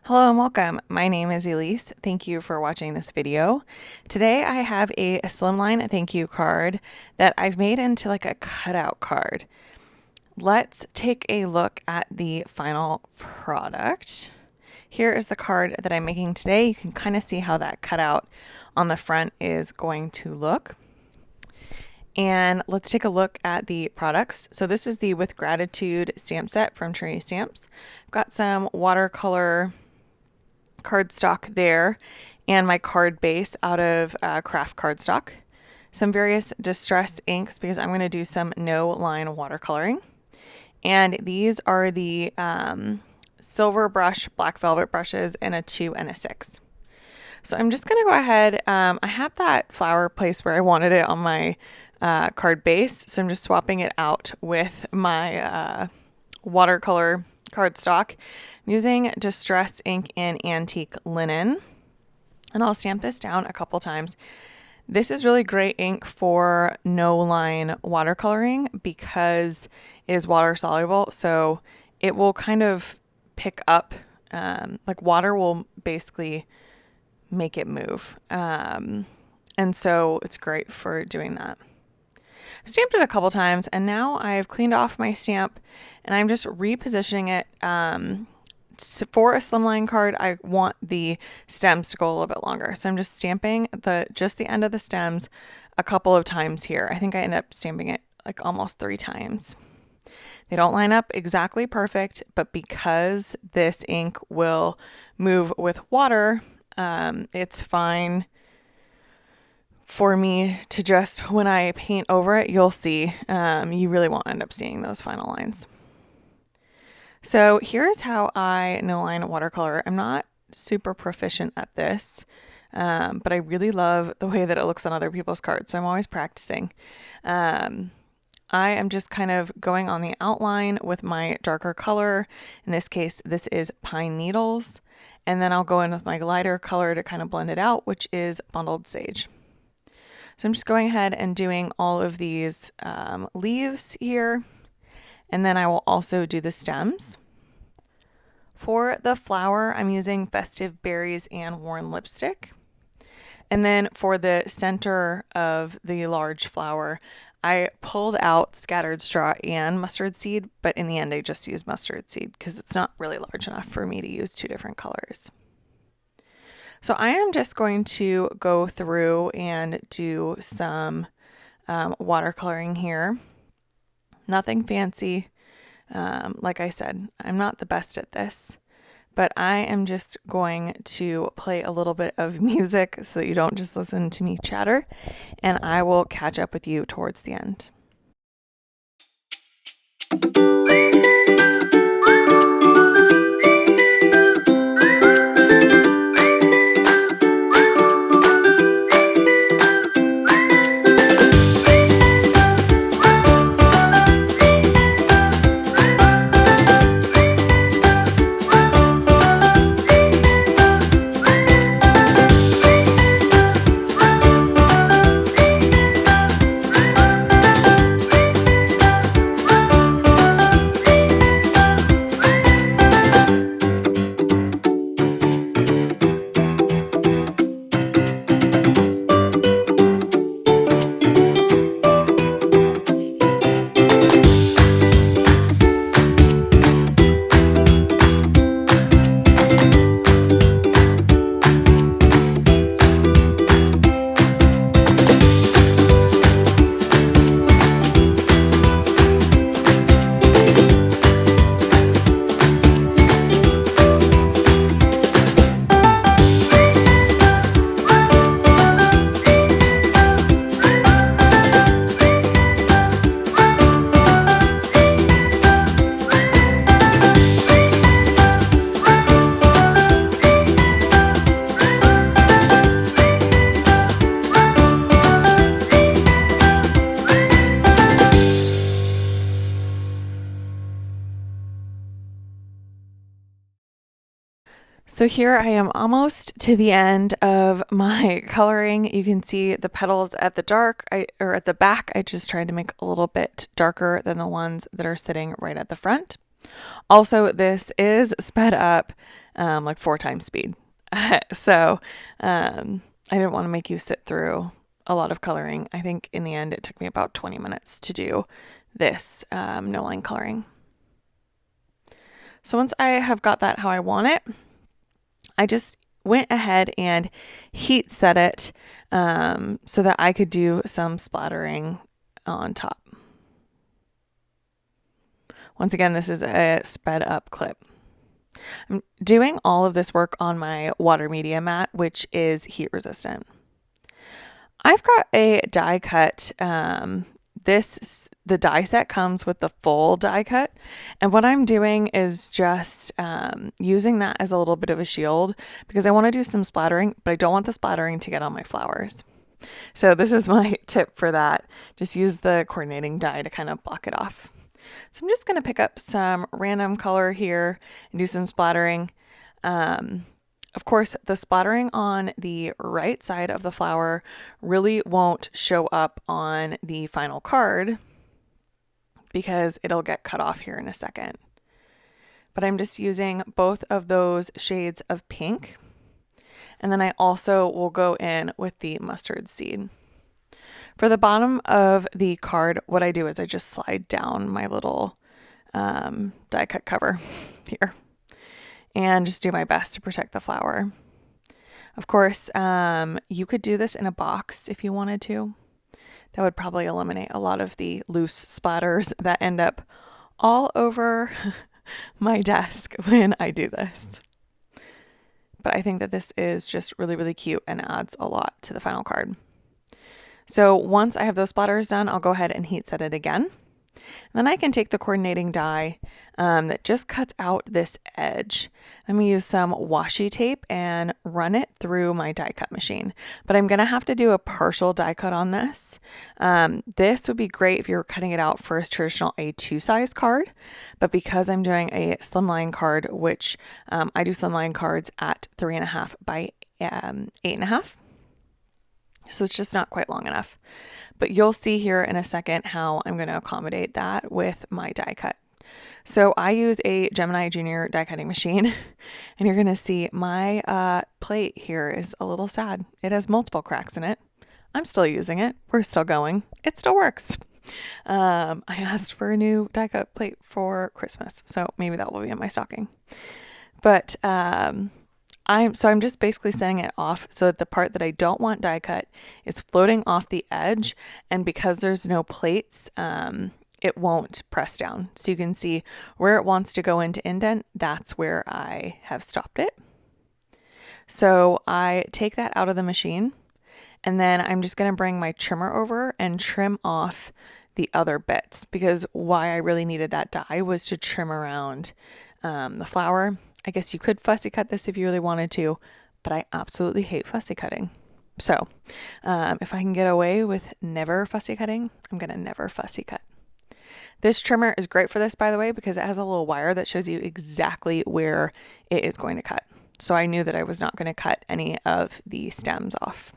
Hello and welcome. My name is Elyse. Thank you for watching this video. Today I have a Slimline Thank You card that I've made into like a cutout card. Let's take a look at the final product. Here is the card that I'm making today. You can kind of see how that cutout on the front is going to look. And let's take a look at the products. So this is the With Gratitude stamp set from Trinity Stamps. I've got some watercolor cardstock there and my card base out of craft cardstock. Some various distress inks because I'm going to do some no line watercoloring. And these are the silver brush, black velvet brushes in a 2 and a 6. So I'm just going to go ahead. I had that flower place where I wanted it on my card base. So I'm just swapping it out with my watercolor cardstock. I'm using Distress ink in Antique Linen. And I'll stamp this down a couple times. This is really great ink for no line watercoloring because it is water soluble. So it will kind of pick up, like water will basically make it move. And so it's great for doing that. I've stamped it a couple times and now I've cleaned off my stamp and I'm just repositioning it. For a slimline card, I want the stems to go a little bit longer. So I'm just stamping just the end of the stems a couple of times here. I think I end up stamping it like almost 3 times. They don't line up exactly perfect, but because this ink will move with water, it's fine for me to just, when I paint over it, you'll see, you really won't end up seeing those final lines. So here's how I no line watercolor. I'm not super proficient at this, but I really love the way that it looks on other people's cards. So I'm always practicing. I am just kind of going on the outline with my darker color. In this case, this is Pine Needles. And then I'll go in with my lighter color to kind of blend it out, which is Bundled Sage. So I'm just going ahead and doing all of these leaves here. And then I will also do the stems. For the flower, I'm using Festive Berries and Worn Lipstick. And then for the center of the large flower, I pulled out Scattered Straw and Mustard Seed, but in the end I just used Mustard Seed because it's not really large enough for me to use 2 different colors. So I am just going to go through and do some watercoloring here. Nothing fancy. Like I said, I'm not the best at this, but I am just going to play a little bit of music so that you don't just listen to me chatter, and I will catch up with you towards the end. So here I am almost to the end of my coloring. You can see the petals at the at the back. I just tried to make a little bit darker than the ones that are sitting right at the front. Also, this is sped up. like 4 times speed. So I didn't want to make you sit through a lot of coloring. I think in the end it took me about 20 minutes to do this no line coloring. So once I have got that how I want it, I just went ahead and heat set it so that I could do some splattering on top. Once again, this is a sped up clip. I'm doing all of this work on my water media mat, which is heat resistant. I've got a die cut. The die set comes with the full die cut. And what I'm doing is just using that as a little bit of a shield because I want to do some splattering, but I don't want the splattering to get on my flowers. So this is my tip for that. Just use the coordinating die to kind of block it off. So I'm just going to pick up some random color here and do some splattering. Of course, the splattering on the right side of the flower really won't show up on the final card because it'll get cut off here in a second. But I'm just using both of those shades of pink. And then I also will go in with the mustard seed. For the bottom of the card, what I do is I just slide down my little die cut cover here and just do my best to protect the flower. Of course, you could do this in a box if you wanted to. That would probably eliminate a lot of the loose splatters that end up all over my desk when I do this. But I think that this is just really, really cute and adds a lot to the final card. So once I have those splatters done, I'll go ahead and heat set it again. And then I can take the coordinating die that just cuts out this edge. I'm going to use some washi tape and run it through my die cut machine. But I'm going to have to do a partial die cut on this. This would be great if you're cutting it out for a traditional A2 size card. But because I'm doing a slimline card, which I do slimline cards at 3.5 by 8.5. So it's just not quite long enough. But you'll see here in a second how I'm going to accommodate that with my die cut. So I use a Gemini Junior die cutting machine, and you're going to see my plate here is a little sad. It has multiple cracks in it. I'm still using it. We're still going. It still works. I asked for a new die cut plate for Christmas, so maybe that will be in my stocking. But I'm just basically setting it off so that the part that I don't want die cut is floating off the edge, and because there's no plates, it won't press down. So you can see where it wants to go into indent, that's where I have stopped it. So I take that out of the machine, and then I'm just going to bring my trimmer over and trim off the other bits, because why I really needed that die was to trim around the flower. I guess you could fussy cut this if you really wanted to, but I absolutely hate fussy cutting. So if I can get away with never fussy cutting, I'm going to never fussy cut. This trimmer is great for this, by the way, because it has a little wire that shows you exactly where it is going to cut. So I knew that I was not going to cut any of the stems off.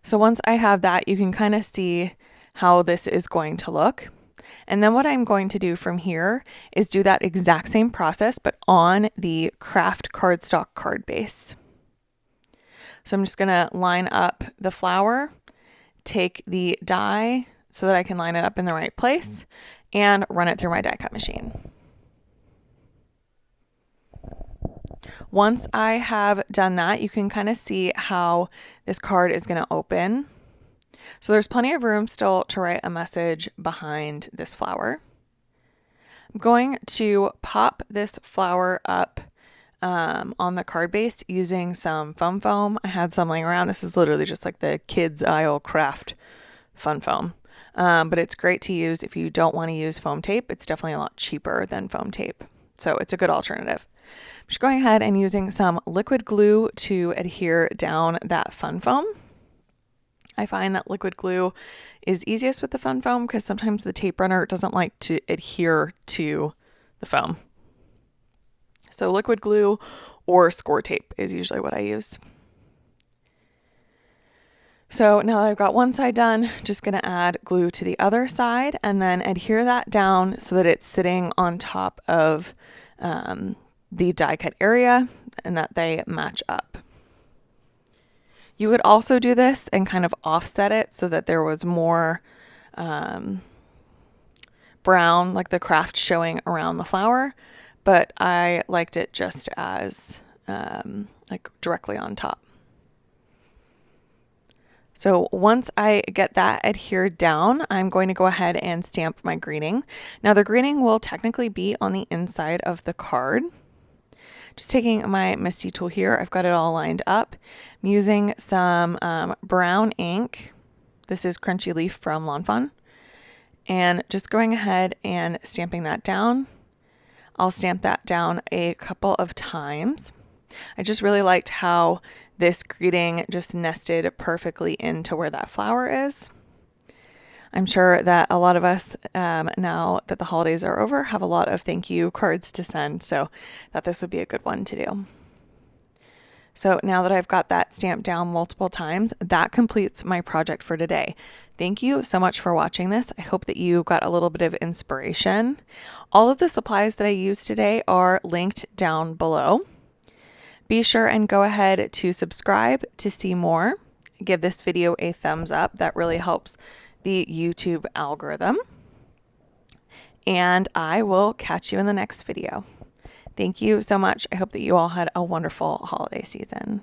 So once I have that, you can kind of see how this is going to look. And then what I'm going to do from here is do that exact same process, but on the craft cardstock card base. So I'm just going to line up the flower, take the die so that I can line it up in the right place, and run it through my die cut machine. Once I have done that, you can kind of see how this card is going to open. So there's plenty of room still to write a message behind this flower. I'm going to pop this flower up on the card base using some foam. I had some laying around. This is literally just like the kids aisle craft fun foam. But it's great to use if you don't want to use foam tape. It's definitely a lot cheaper than foam tape. So it's a good alternative. I'm just going ahead and using some liquid glue to adhere down that fun foam. I find that liquid glue is easiest with the fun foam because sometimes the tape runner doesn't like to adhere to the foam. So liquid glue or score tape is usually what I use. So now that I've got one side done, just going to add glue to the other side and then adhere that down so that it's sitting on top of the die cut area and that they match up. You would also do this and kind of offset it so that there was more brown, like the craft showing around the flower, but I liked it just as like directly on top. So once I get that adhered down, I'm going to go ahead and stamp my greeting. Now the greeting will technically be on the inside of the card. Just taking my MISTI tool here, I've got it all lined up. I'm using some brown ink. This is Crunchy Leaf from Lawn Fawn. And just going ahead and stamping that down. I'll stamp that down a couple of times. I just really liked how this greeting just nested perfectly into where that flower is. I'm sure that a lot of us, now that the holidays are over, have a lot of thank you cards to send, so I thought this would be a good one to do. So now that I've got that stamped down multiple times, that completes my project for today. Thank you so much for watching this. I hope that you got a little bit of inspiration. All of the supplies that I used today are linked down below. Be sure and go ahead to subscribe to see more. Give this video a thumbs up. That really helps the YouTube algorithm. And I will catch you in the next video. Thank you so much. I hope that you all had a wonderful holiday season.